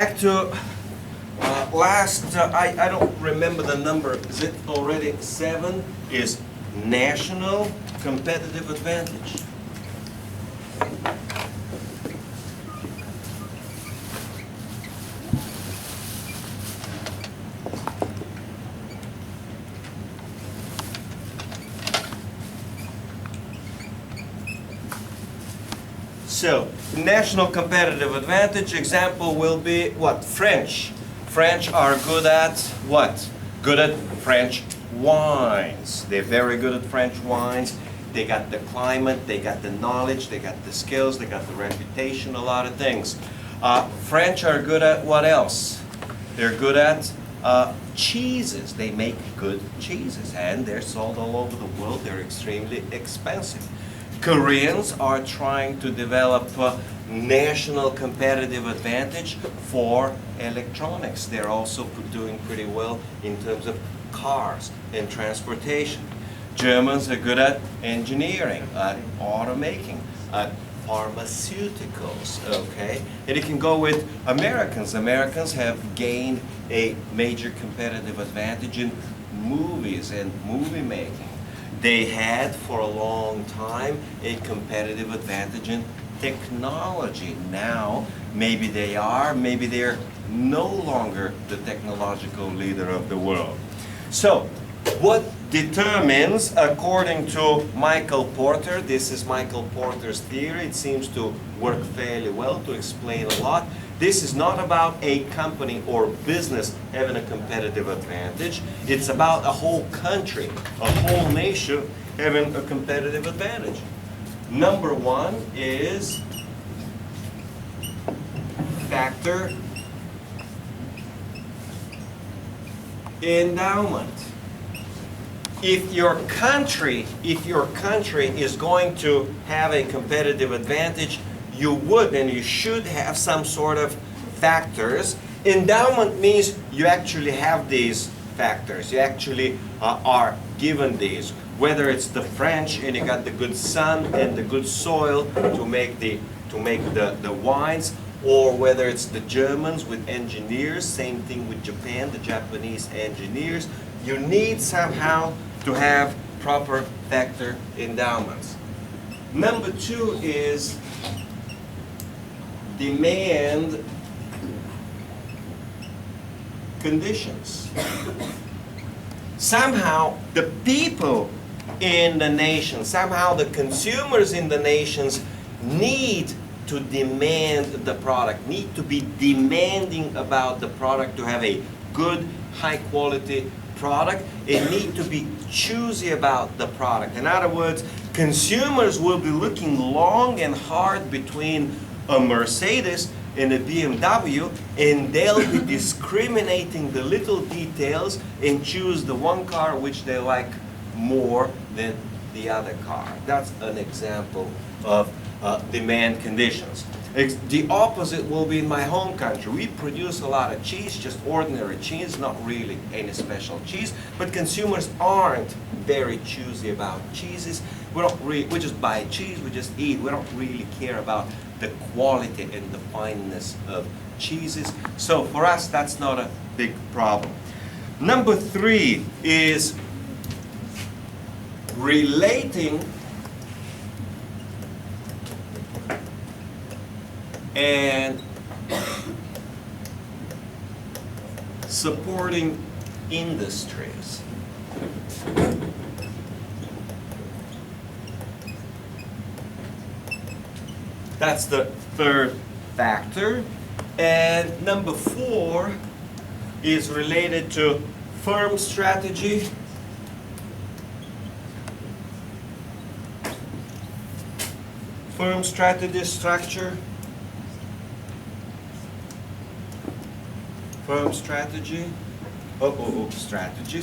Back to I don't remember the number, is it already 7? Is national competitive advantage. So, national competitive advantage example will be what? French. French are good at what? Good at French wines. They're very good at French wines. They got the climate, they got the knowledge, they got the skills, they got the reputation, a lot of things. French are good at what else? They're good at cheeses. They make good cheeses and they're sold all over the world. They're extremely expensive. Koreans are trying to develop national competitive advantage for electronics. They're also doing pretty well in terms of cars and transportation. Germans are good at engineering, at automaking, at pharmaceuticals, okay? And you can go with Americans. Americans have gained a major competitive advantage in movies and movie making. They had for a long time a competitive advantage in technology. Now, maybe they are, maybe they're no longer the technological leader of the world. So, what determines, according to Michael Porter, this is Michael Porter's theory, it seems to work fairly well to explain a lot. This is not about a company or business having a competitive advantage. It's about a whole country, a whole nation having a competitive advantage. Number one is factor endowment. If your country is going to have a competitive advantage, you would and you should have some sort of factors. Endowment means you actually have these factors. You actually are given these. Whether it's the French and you got the good sun and the good soil to make the wines, or whether it's the Germans with engineers, same thing with Japan, the Japanese engineers. You need somehow to have proper factor endowments. Number two is demand conditions. Somehow the people in the nation, somehow the consumers in the nations need to demand the product, need to be demanding about the product to have a good, high quality product, and need to be choosy about the product. In other words, consumers will be looking long and hard between a Mercedes and a BMW, and they'll be discriminating the little details and choose the one car which they like more than the other car. That's an example of demand conditions. The opposite will be in my home country. We produce a lot of cheese, just ordinary cheese, not really any special cheese, but consumers aren't very choosy about cheeses. We just buy cheese, we just eat. We don't really care about the quality and the fineness of cheeses. So for us, that's not a big problem. Number three is relating and supporting industries. That's the third factor. And number four is related to firm strategy, structure, firm strategy, strategy,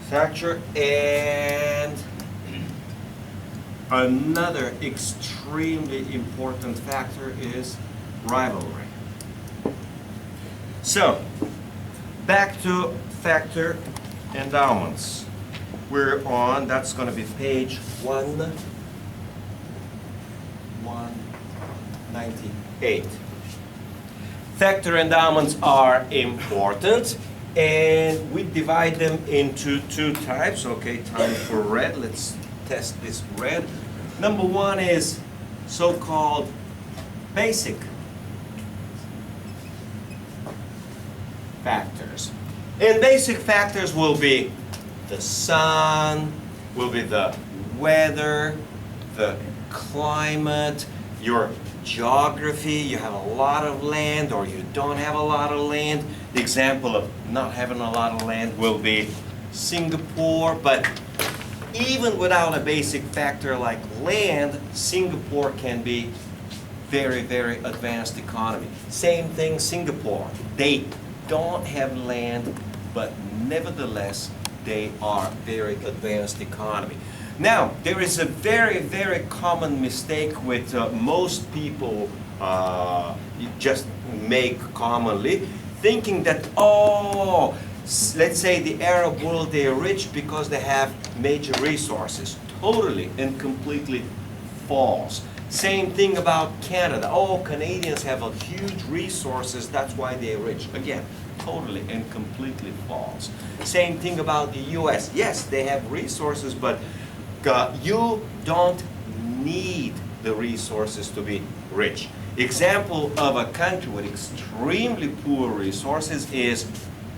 structure, and another extremely important factor is rivalry. So, Back to factor endowments. We're on, that's going to be page 198. Factor endowments are important, and we divide them into two types. Okay, time for red. Let's test this red. Number one is so-called basic factors. And basic factors will be the sun, will be the weather, the climate, your geography, you have a lot of land or you don't have a lot of land. The example of not having a lot of land will be Singapore, but even without a basic factor like land, Singapore can be very, very advanced economy. Same thing Singapore. They don't have land, but nevertheless, they are very advanced economy. Now, there is a very, very common mistake with most people just make commonly, thinking that, oh, let's say the Arab world, they are rich because they have major resources. Totally and completely false. Same thing about Canada. Oh, Canadians have a huge resources, that's why they're rich. Again, totally and completely false. Same thing about the US. Yes, they have resources, but you don't need the resources to be rich. Example of a country with extremely poor resources is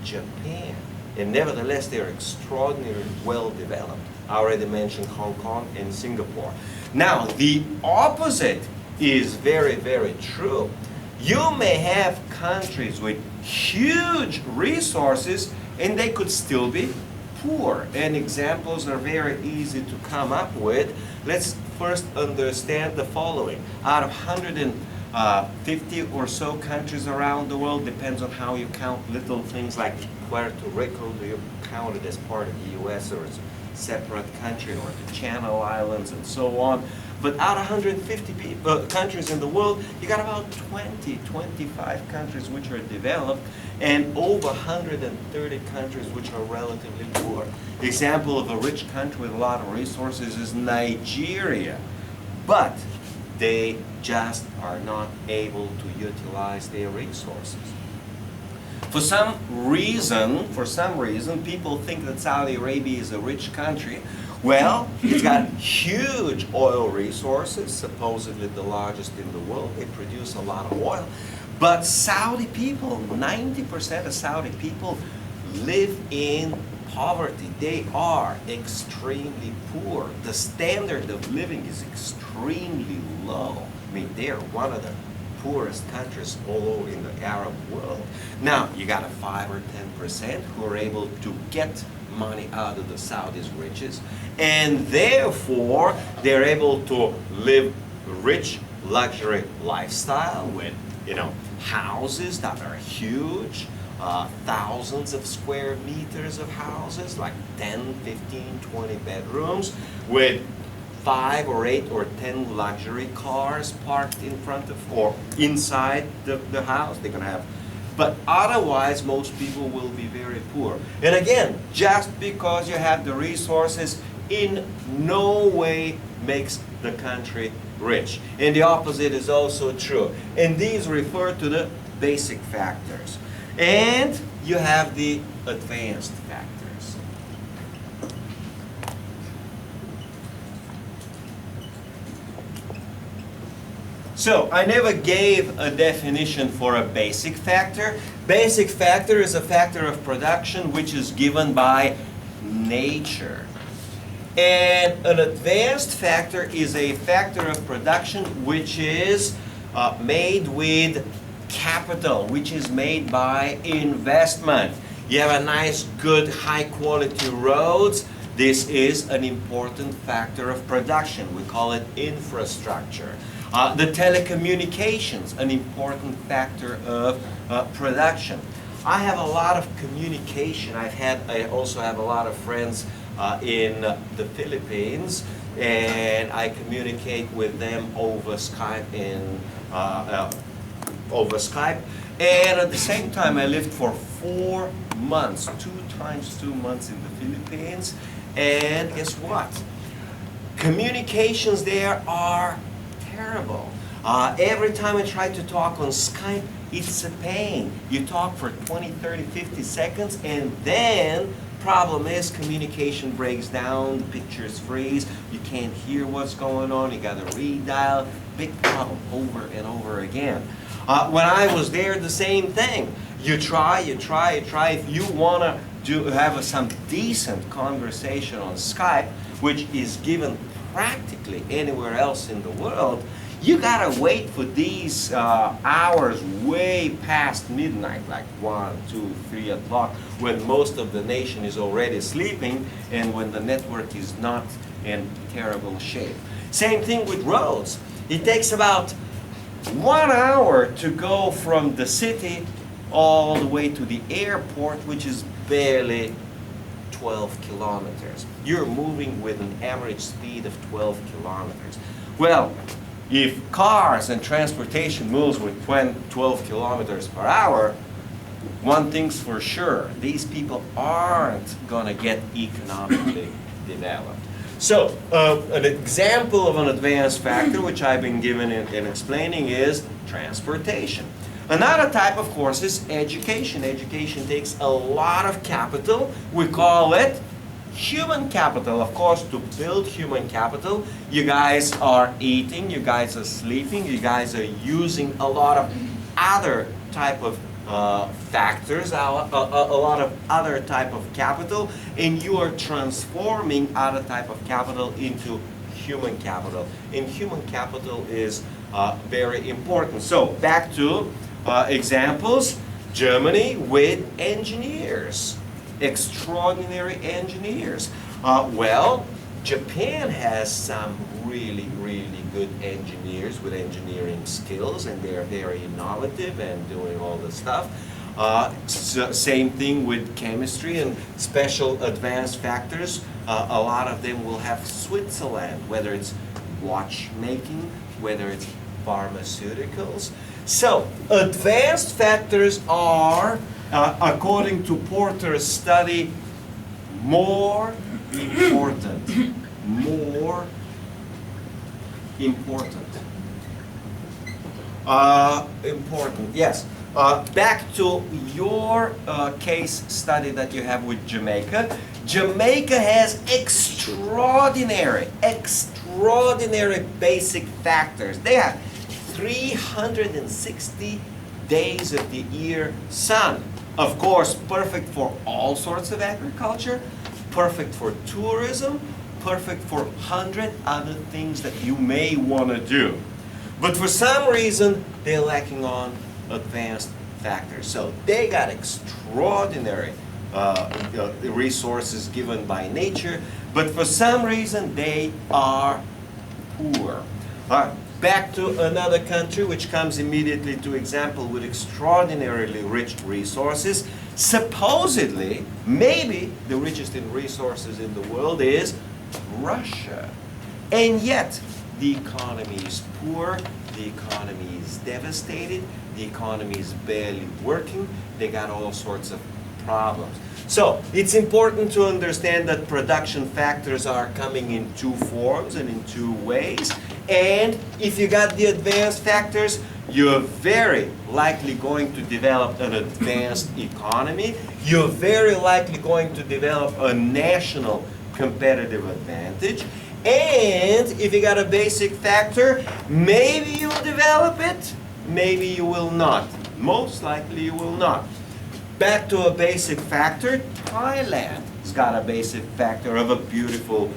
Japan. And nevertheless, they're extraordinarily well developed. I already mentioned Hong Kong and Singapore. Now, the opposite is very, very true. You may have countries with huge resources and they could still be poor. And examples are very easy to come up with. Let's first understand the following. Out of 150 or so countries around the world, depends on how you count little things like Puerto Rico, do you count it as part of the US or as a separate country, or the Channel Islands and so on. But out of 150 countries in the world, you got about 20, 25 countries which are developed, and over 130 countries which are relatively poor. Example of a rich country with a lot of resources is Nigeria, but they just are not able to utilize their resources. For some reason, people think that Saudi Arabia is a rich country. Well, it's got huge oil resources, supposedly the largest in the world. They produce a lot of oil. But Saudi people, 90% of Saudi people live in poverty. They are extremely poor. The standard of living is extremely low. I mean, they are one of the poorest countries all over in the Arab world. Now, you got a 5 or 10% who are able to get money out of the Saudis' riches, and therefore they're able to live rich luxury lifestyle with, houses that are huge, thousands of square meters of houses, like 10, 15, 20 bedrooms, with 5 or 8 or 10 luxury cars parked in front of or inside the house. They're gonna have, but otherwise most people will be very poor. And again, just because you have the resources in no way makes the country rich. And the opposite is also true. And these refer to the basic factors. And you have the advanced factors. So, I never gave a definition for a basic factor. Basic factor is a factor of production which is given by nature. And an advanced factor is a factor of production which is made with capital, which is made by investment. You have a nice, good, high-quality roads. This is an important factor of production. We call it infrastructure. The telecommunications, an important factor of production. I have a lot of communication. I also have a lot of friends in the Philippines, and I communicate with them over Skype And at the same time, I lived for 4 months, 2 months in the Philippines. And guess what? Communications there are terrible. Every time I try to talk on Skype, it's a pain. You talk for 20, 30, 50 seconds, and then problem is communication breaks down, the pictures freeze, you can't hear what's going on, you gotta redial, big problem over and over again. When I was there, the same thing. You try. If you wanna have some decent conversation on Skype, which is given practically anywhere else in the world, you gotta wait for these hours way past midnight, like 1, 2, 3 o'clock, when most of the nation is already sleeping and when the network is not in terrible shape. Same thing with roads. It takes about 1 hour to go from the city all the way to the airport, which is barely 12 kilometers. You're moving with an average speed of 12 kilometers. Well, if cars and transportation moves with 12 kilometers per hour, one thing's for sure, these people aren't gonna get economically developed. So, an example of an advanced factor, which I've been given in explaining, is transportation. Another type, of course, is education. Education takes a lot of capital. We call it human capital. Of course, to build human capital, you guys are eating, you guys are sleeping, you guys are using a lot of other type of factors, a lot of other type of capital, and you are transforming other type of capital into human capital. And human capital is very important. So back to examples. Germany with engineers, extraordinary engineers. Well, Japan has some really good engineers with engineering skills, and they're very innovative and doing all this stuff. Same thing with chemistry and special advanced factors. A lot of them will have Switzerland, whether it's watchmaking, whether it's pharmaceuticals. So, advanced factors are, according to Porter's study, more important. More important. Important, yes. Back to your case study that you have with Jamaica. Jamaica has extraordinary basic factors. They have 360 days of the year sun. Of course, perfect for all sorts of agriculture, perfect for tourism, perfect for 100 other things that you may want to do. But for some reason, they're lacking on advanced factors. So they got extraordinary resources given by nature, but for some reason, they are poor. Back to another country which comes immediately to example with extraordinarily rich resources. Supposedly, maybe the richest in resources in the world is Russia. And yet, the economy is poor, the economy is devastated, the economy is barely working, they got all sorts of problems. So, it's important to understand that production factors are coming in two forms and in two ways. And if you got the advanced factors, you're very likely going to develop an advanced economy. You're very likely going to develop a national competitive advantage. And if you got a basic factor, maybe you'll develop it, maybe you will not. Most likely you will not. Back to a basic factor, Thailand has got a basic factor of a beautiful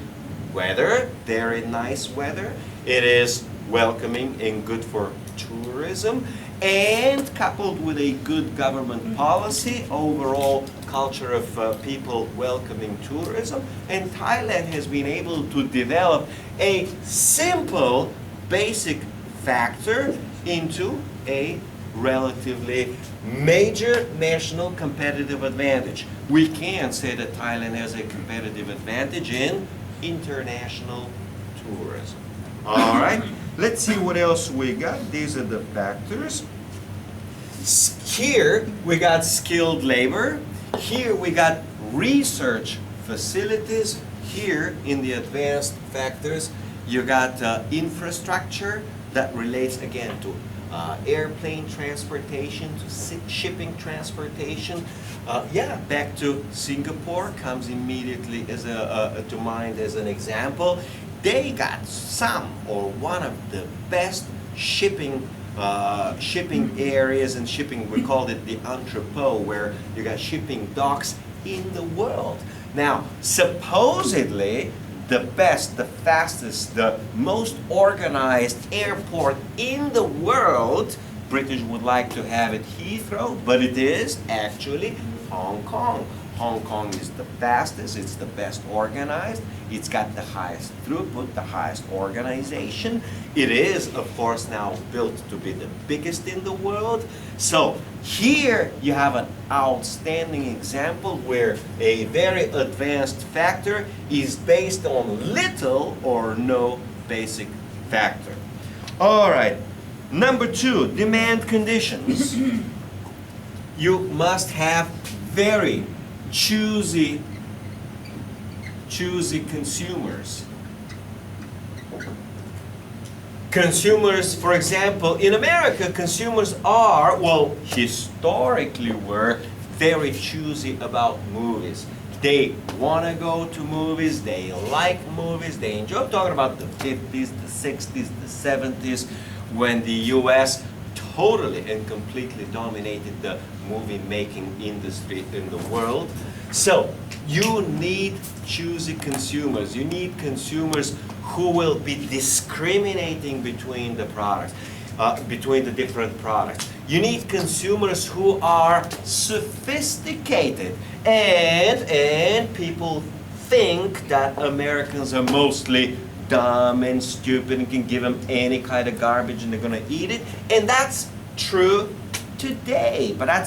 weather, very nice weather. It is welcoming and good for tourism, and coupled with a good government policy, overall culture of people welcoming tourism, and Thailand has been able to develop a simple basic factor into a relatively major national competitive advantage. We can say that Thailand has a competitive advantage in international tourism. All right, let's see what else we got. These are the factors. Here we got skilled labor. Here we got research facilities. Here in the advanced factors, you got infrastructure that relates again to airplane transportation, to shipping transportation. Yeah, back to Singapore comes immediately as to mind as an example. They got some or one of the best shipping areas and shipping, we called it the entrepot, where you got shipping docks in the world. Now, supposedly, the best, the fastest, the most organized airport in the world, British would like to have it Heathrow, but it is actually Hong Kong. Hong Kong is the fastest, it's the best organized, it's got the highest throughput, the highest organization. It is, of course, now built to be the biggest in the world. So here you have an outstanding example where a very advanced factor is based on little or no basic factor. All right, number 2, demand conditions. You must have very choosy consumers. Consumers, for example, in America, consumers are, well, historically were very choosy about movies. They want to go to movies, they like movies, they enjoy. I'm talking about the 50s, the 60s, the 70s, when the US totally and completely dominated the movie-making industry in the world. So, you need choosy consumers. You need consumers who will be discriminating between the products, between the different products. You need consumers who are sophisticated, and people think that Americans are mostly dumb and stupid and can give them any kind of garbage and they're going to eat it. And that's true today, but that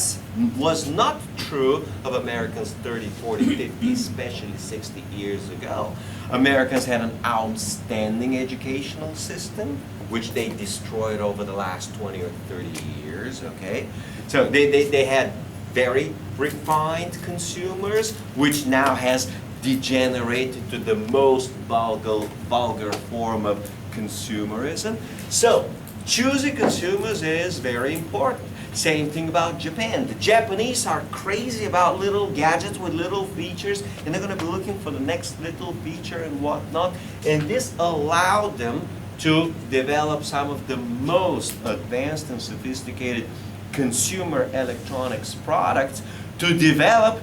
was not true of Americans 30, 40, 50, especially 60 years ago. Americans had an outstanding educational system, which they destroyed over the last 20 or 30 years, okay? So they had very refined consumers, which now has degenerated to the most vulgar form of consumerism. So, choosing consumers is very important. Same thing about Japan. The Japanese are crazy about little gadgets with little features, and they're going to be looking for the next little feature and whatnot. And this allowed them to develop some of the most advanced and sophisticated consumer electronics products to develop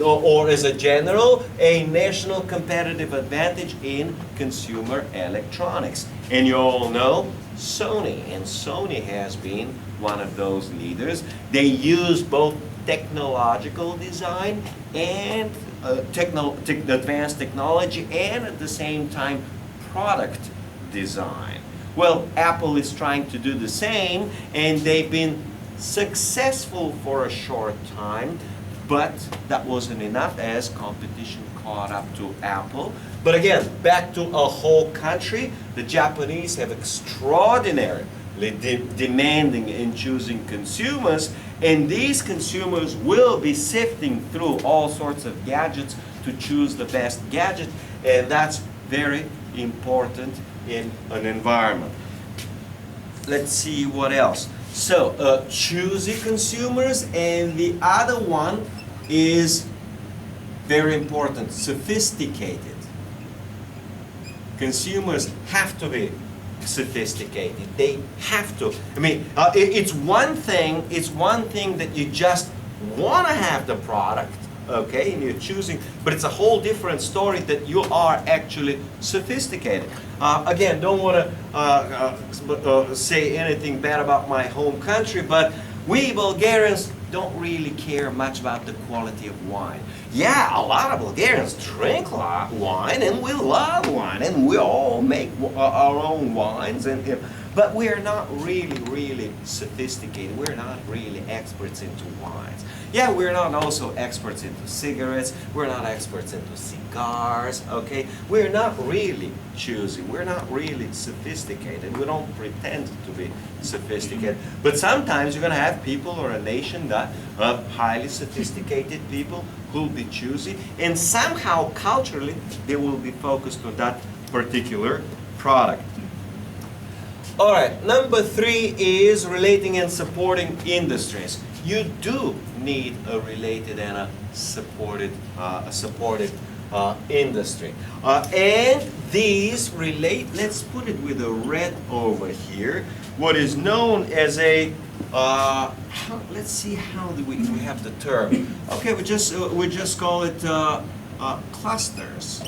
or as a general, a national competitive advantage in consumer electronics. And you all know Sony, and Sony has been one of those leaders. They use both technological design and advanced technology, and at the same time product design. Well, Apple is trying to do the same, and they've been successful for a short time, but that wasn't enough as competition caught up to Apple. But again, back to a whole country, the Japanese have extraordinarily demanding and choosing consumers, and these consumers will be sifting through all sorts of gadgets to choose the best gadget, and that's very important in an environment. Let's see what else. So, choosy consumers, and the other one is very important, sophisticated. Consumers have to be sophisticated. They have to. I mean, it's one thing that you just want to have the product, okay, and you're choosing, but it's a whole different story that you are actually sophisticated. Again, don't want to say anything bad about my home country, but we Bulgarians don't really care much about the quality of wine. Yeah, a lot of Bulgarians drink wine, and we love wine, and we all make our own wines. But we're not really sophisticated. We're not really experts into wines. Yeah, we're not also experts into cigarettes. We're not experts into cigars, okay? We're not really choosy. We're not really sophisticated. We don't pretend to be sophisticated. But sometimes you're going to have people or a nation that of highly sophisticated people who'll be choosy. And somehow, culturally, they will be focused on that particular product. All right, number 3 is relating and supporting industries. You do need a related and a supported industry. And these relate, let's put it with a red over here, what is known as a, let's see how do we have the term. Okay, we just call it clusters.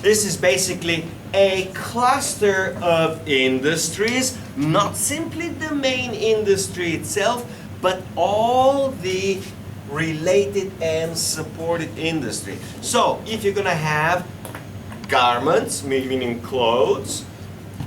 This is basically a cluster of industries, not simply the main industry itself, but all the related and supported industry. So, if you're going to have garments, meaning clothes,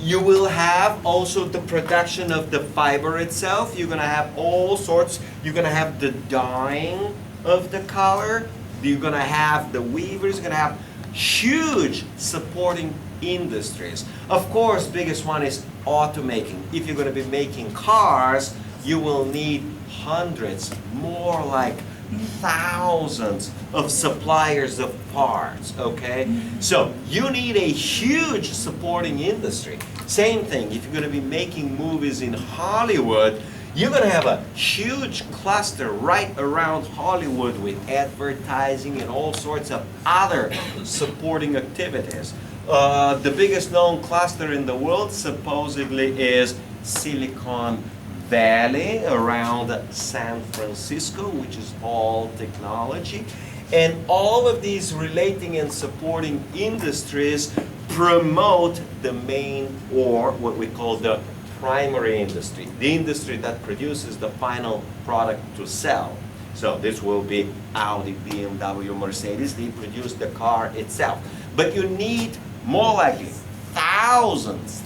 you will have also the production of the fiber itself. You're going to have all sorts. You're going to have the dyeing of the color. You're going to have the weavers. You're going to have huge supporting industries. Of course, biggest one is automaking. If you're going to be making cars, you will need hundreds, more like thousands of suppliers of parts, okay? So you need a huge supporting industry. Same thing, if you're going to be making movies in Hollywood, you're going to have a huge cluster right around Hollywood with advertising and all sorts of other supporting activities. The biggest known cluster in the world supposedly is Silicon Valley around San Francisco, which is all technology. And all of these relating and supporting industries promote the main, or what we call the primary industry, the industry that produces the final product to sell. So this will be Audi, BMW, Mercedes. They produce the car itself. But you need more likely thousands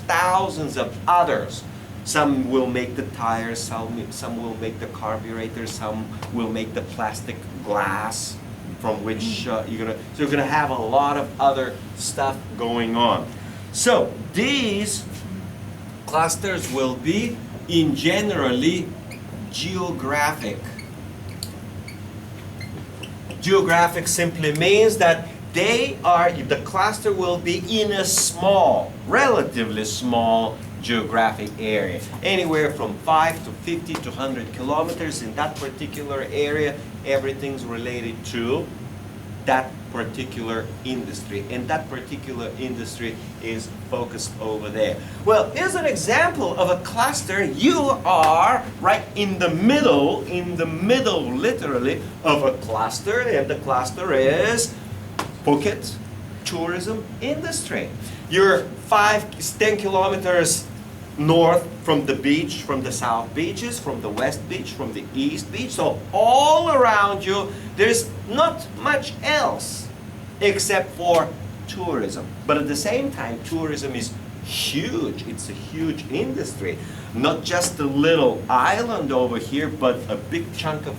of others. Some will make the tires, some will make the carburetor, some will make the plastic glass from which you're gonna have a lot of other stuff going on. So these clusters will be in generally geographic. Geographic simply means that the cluster will be in a small, relatively small geographic area. Anywhere from 5 to 50 to 100 kilometers in that particular area, everything's related to that particular industry. And that particular industry is focused over there. Well, here's an example of a cluster. You are right in the middle literally of a cluster, and the cluster is Phuket tourism industry. You're 10 kilometers north from the beach, from the south beaches, from the west beach, from the east beach. So all around you, there's not much else except for tourism. But at the same time, tourism is huge. It's a huge industry. Not just a little island over here, but a big chunk of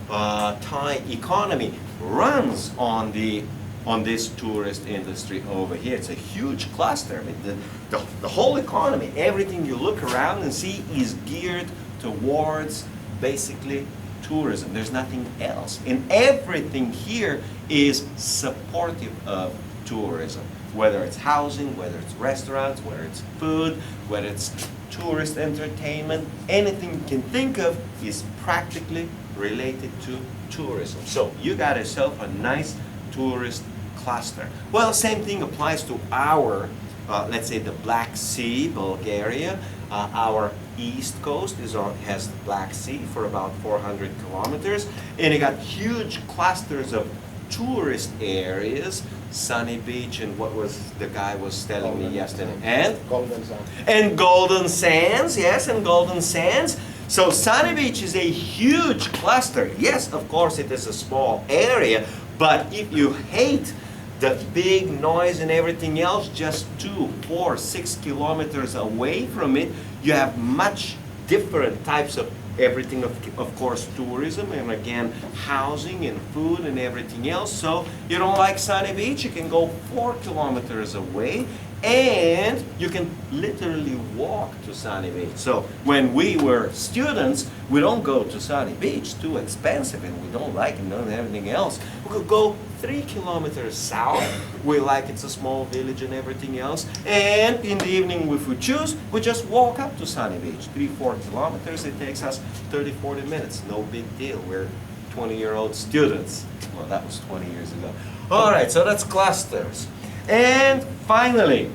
Thai economy runs on this tourist industry over here. It's a huge cluster. I mean, the whole economy, everything you look around and see is geared towards basically tourism. There's nothing else. And everything here is supportive of tourism. Whether it's housing, whether it's restaurants, whether it's food, whether it's tourist entertainment, anything you can think of is practically related to tourism. So you got yourself a nice tourist cluster. Well, same thing applies to our, let's say the Black Sea, Bulgaria. Our east coast has the Black Sea for about 400 kilometers. And you got huge clusters of tourist areas, Sunny Beach, and what was the guy was telling me yesterday? And Golden Sands. And Golden Sands, yes, and Golden Sands. So Sunny Beach is a huge cluster. Yes, of course it is a small area, but if you hate the big noise and everything else, just 2, 4, 6 kilometers away from it, you have much different types of everything, of course, tourism, and again, housing and food and everything else. So you don't like Sunny Beach, you can go 4 kilometers away, and you can literally walk to Sunny Beach. So when we were students, we don't go to Sunny Beach, too expensive, and we don't like it, and everything else. We could go 3 kilometers south. We like it's a small village and everything else. And in the evening, if we choose, we just walk up to Sunny Beach. 3, 4 kilometers, it takes us 30, 40 minutes. No big deal. We're 20-year-old students. Well, that was 20 years ago. All right, so that's clusters. And finally,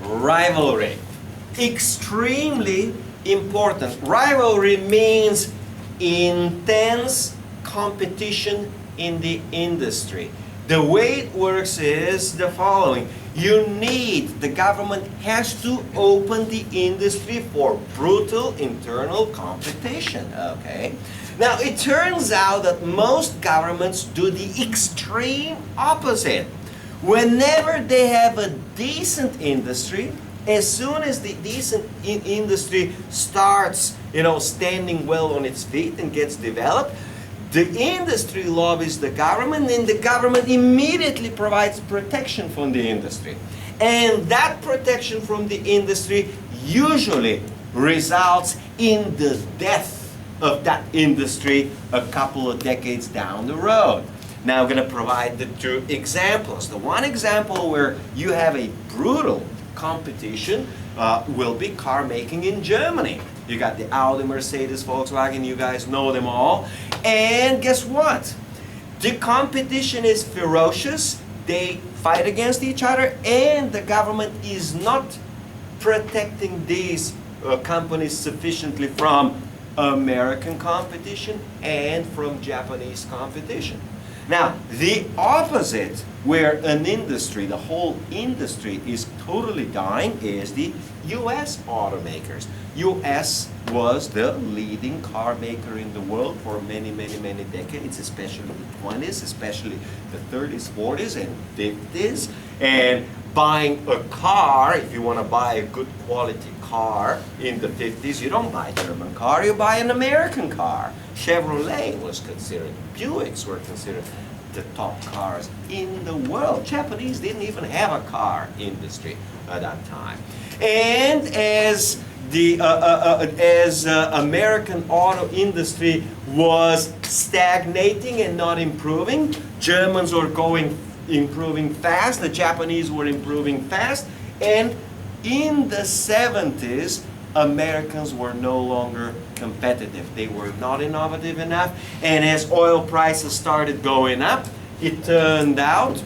rivalry. Extremely important. Rivalry means intense competition in the industry. The way it works is the following. The government has to open the industry for brutal internal competition, okay? Now, it turns out that most governments do the extreme opposite. Whenever they have a decent industry, as soon as the decent industry starts, standing well on its feet and gets developed, the industry lobbies the government, and the government immediately provides protection from the industry. And that protection from the industry usually results in the death of that industry a couple of decades down the road. Now I'm going to provide the 2 examples. The one example where you have a brutal competition will be car making in Germany. You got the Audi, Mercedes, Volkswagen, you guys know them all. And guess what? The competition is ferocious. They fight against each other, and the government is not protecting these companies sufficiently from American competition and from Japanese competition. Now, the opposite, where an industry, the whole industry is totally dying, is the US automakers. US was the leading car maker in the world for many, many, many decades, especially the 20s, especially the 30s, 40s, and 50s. And buying a car, if you want to buy a good quality car in the 50s, you don't buy a German car, you buy an American car. Chevrolet was considered, Buicks were considered the top cars in the world. Japanese didn't even have a car industry at that time. And as the American auto industry was stagnating and not improving, Germans were improving fast, the Japanese were improving fast, and in the 70s, Americans were no longer competitive. They were not innovative enough, and as oil prices started going up, it turned out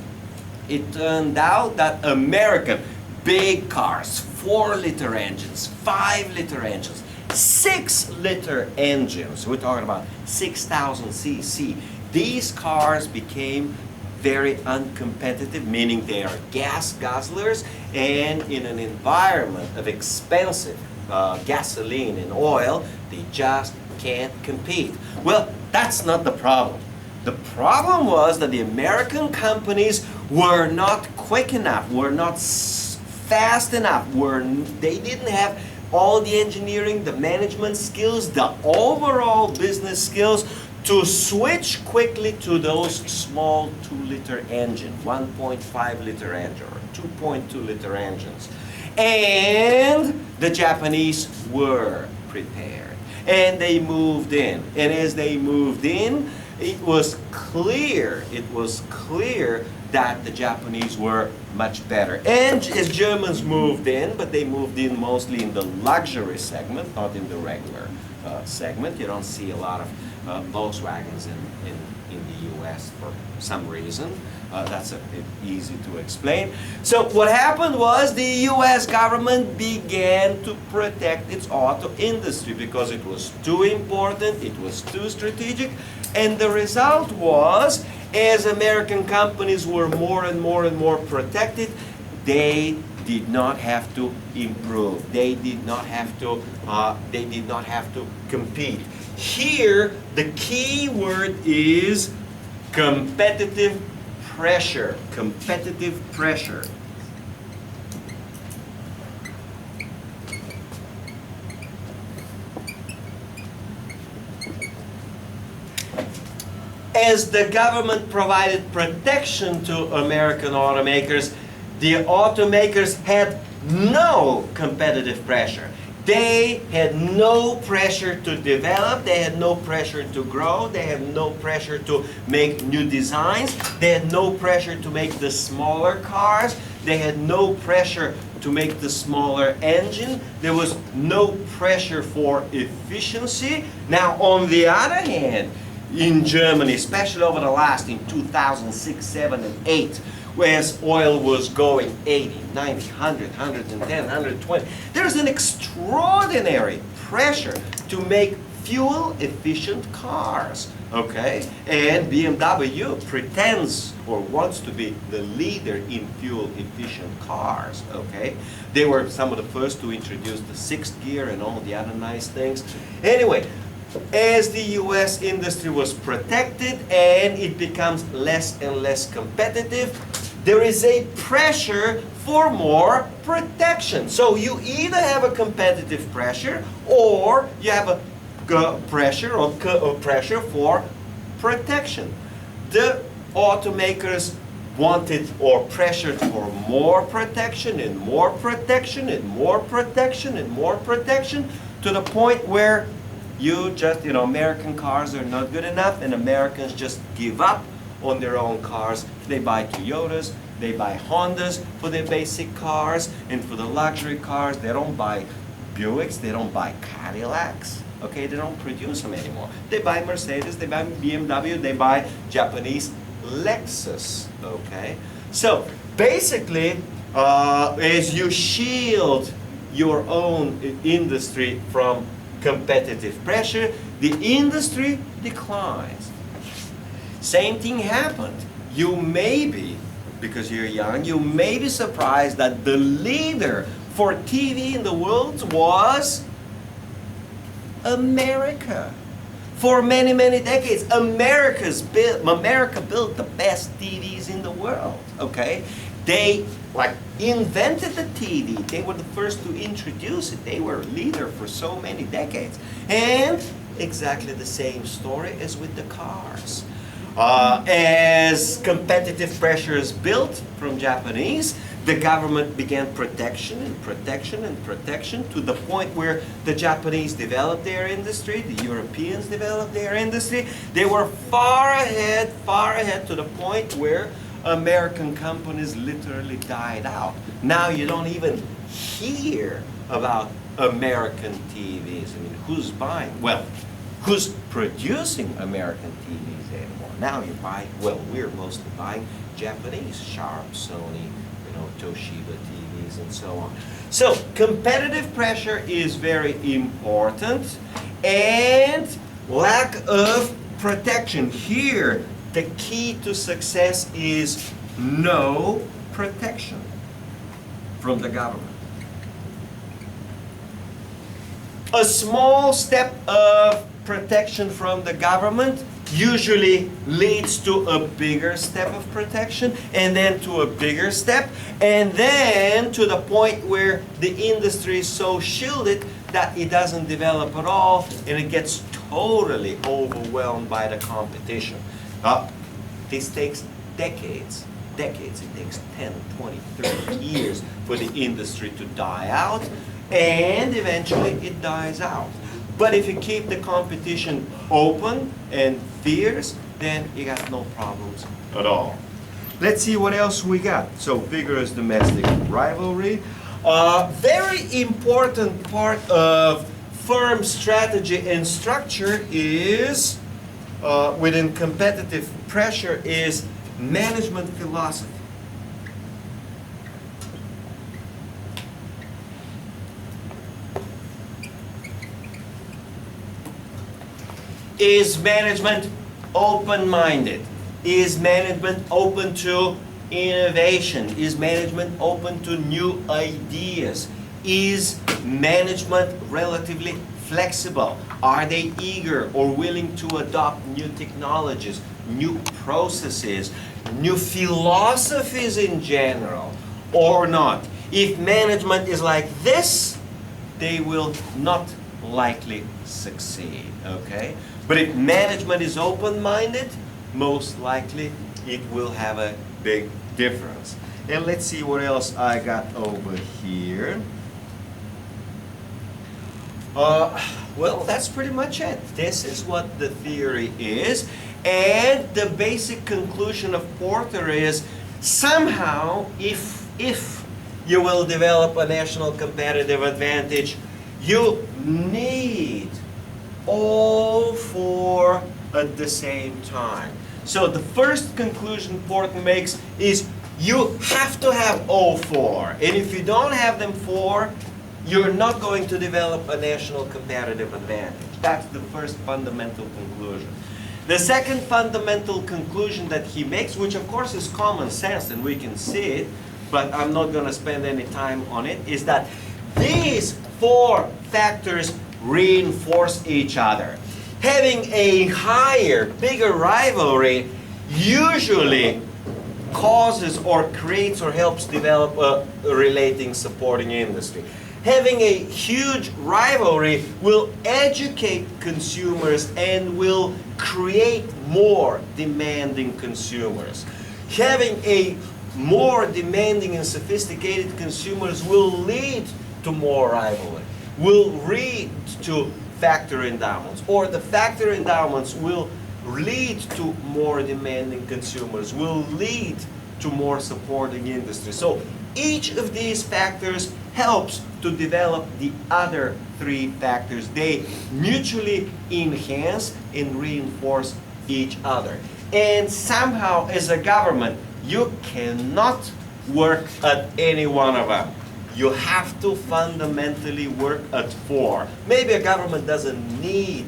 that American big cars, 4-liter engines, 5-liter engines, 6-liter engines, we're talking about 6,000 cc, these cars became very uncompetitive, meaning they are gas guzzlers, and in an environment of expensive gasoline and oil, they just can't compete. Well, that's not the problem. The problem was that the American companies were not quick enough, were not fast enough, they didn't have all the engineering, the management skills, the overall business skills to switch quickly to those small 2-liter engine, 1.5-liter engine, or 2.2-liter engines. And the Japanese were prepared, and they moved in. And as they moved in, it was clear that the Japanese were much better. And as Germans moved in, but they moved in mostly in the luxury segment, not in the regular segment. You don't see a lot of Volkswagens in the US for some reason. That's a bit easy to explain. So what happened was the US government began to protect its auto industry because it was too important, it was too strategic, and the result was, as American companies were more and more protected, they did not have to improve. They did not have to compete. Here, the key word is competitive pressure, competitive pressure. As the government provided protection to American automakers, the automakers had no competitive pressure. They had no pressure to develop, they had no pressure to grow, they had no pressure to make new designs, they had no pressure to make the smaller cars, they had no pressure to make the smaller engine, there was no pressure for efficiency. Now, on the other hand, in Germany, especially over the last, in 2006, 7, and 8, whereas oil was going 80, 90, 100, 110, 120. There's an extraordinary pressure to make fuel-efficient cars, okay? And BMW pretends or wants to be the leader in fuel-efficient cars, okay? They were some of the first to introduce the 6th gear and all the other nice things. Anyway, as the US industry was protected and it becomes less and less competitive, there is a pressure for more protection. So you either have a competitive pressure or you have a pressure for protection. The automakers wanted or pressured for more protection and more protection and more protection and more protection, to the point where American cars are not good enough and Americans just give up on their own cars. They buy Toyotas, they buy Hondas for their basic cars, and for the luxury cars, they don't buy Buicks, they don't buy Cadillacs, okay? They don't produce them anymore. They buy Mercedes, they buy BMW, they buy Japanese Lexus, okay? So basically, as you shield your own industry from competitive pressure, the industry declines. Same thing happened. You may be, because you're young, you may be surprised that the leader for TV in the world was America. For many, many decades, America built the best TVs in the world, okay? They invented the TV. They were the first to introduce it. They were a leader for so many decades. And exactly the same story as with the cars. As competitive pressures built from Japanese, the government began protection and protection and protection, to the point where the Japanese developed their industry, the Europeans developed their industry. They were far ahead to the point where American companies literally died out. Now you don't even hear about American TVs. I mean, who's buying? Well, who's producing American TVs anymore? Now you buy, well, we're mostly buying Japanese, Sharp, Sony, Toshiba TVs and so on. So competitive pressure is very important, and lack of protection. Here, the key to success is no protection from the government. A small step of protection from the government usually leads to a bigger step of protection, and then to a bigger step, and then to the point where the industry is so shielded that it doesn't develop at all, and it gets totally overwhelmed by the competition. This takes decades. It takes 10, 20, 30 years for the industry to die out, and eventually it dies out. But if you keep the competition open and fierce, then you got no problems at all. Let's see what else we got. So vigorous domestic rivalry. Very important part of firm strategy and structure is, within competitive pressure, is management philosophy. Is management open-minded? Is management open to innovation? Is management open to new ideas? Is management relatively flexible? Are they eager or willing to adopt new technologies, new processes, new philosophies in general, or not. If management is like this, they will not likely succeed, okay? But if management is open-minded, most likely it will have a big difference. And let's see what else I got over here. Well, that's pretty much it. This is what the theory is. And the basic conclusion of Porter is somehow if you will develop a national competitive advantage, you need all four at the same time. So the first conclusion Porter makes is you have to have all four. And if you don't have them four, you're not going to develop a national competitive advantage. That's the first fundamental conclusion. The second fundamental conclusion that he makes, which of course is common sense and we can see it, but I'm not going to spend any time on it, is that these four factors reinforce each other. Having a higher, bigger rivalry usually causes or creates or helps develop a relating supporting industry. Having a huge rivalry will educate consumers and will create more demanding consumers. Having a more demanding and sophisticated consumers will lead to more rivalry, will lead to factor endowments, or the factor endowments will lead to more demanding consumers, will lead to more supporting industry. So each of these factors helps to develop the other three factors. They mutually enhance and reinforce each other. And somehow as a government, you cannot work at any one of them. You have to fundamentally work at four. Maybe a government doesn't need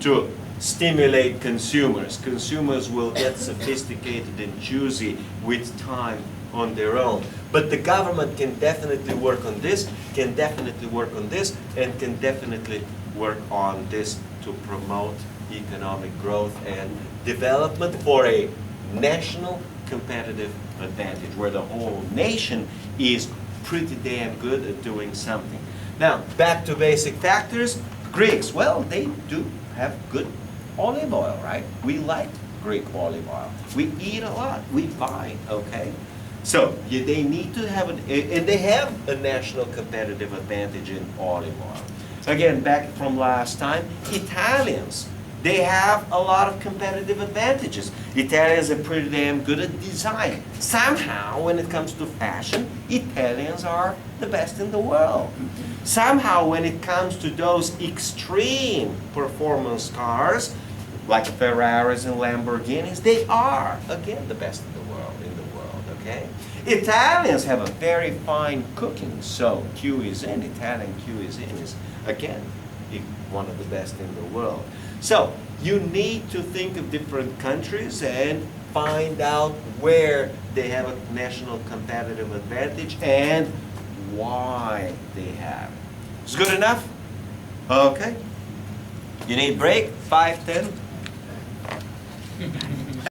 to stimulate consumers. Consumers will get sophisticated and choosy with time on their own. But the government can definitely work on this, can definitely work on this, and can definitely work on this to promote economic growth and development for a national competitive advantage, where the whole nation is pretty damn good at doing something. Now, back to basic factors. Greeks, well, they do have good olive oil, right? We like Greek olive oil. We eat a lot. We buy, okay? So they need to have, and they have a national competitive advantage in olive oil. Again, back from last time, Italians, they have a lot of competitive advantages. Italians are pretty damn good at design. Somehow, when it comes to fashion, Italians are the best in the world. Somehow, when it comes to those extreme performance cars, like Ferraris and Lamborghinis, they are, again, the best in the world, okay? Italians have a very fine cooking, so cuisine, Italian cuisine is, again, one of the best in the world. So, you need to think of different countries and find out where they have a national competitive advantage and why they have it. Is good enough? Okay. You need break? 5, 10?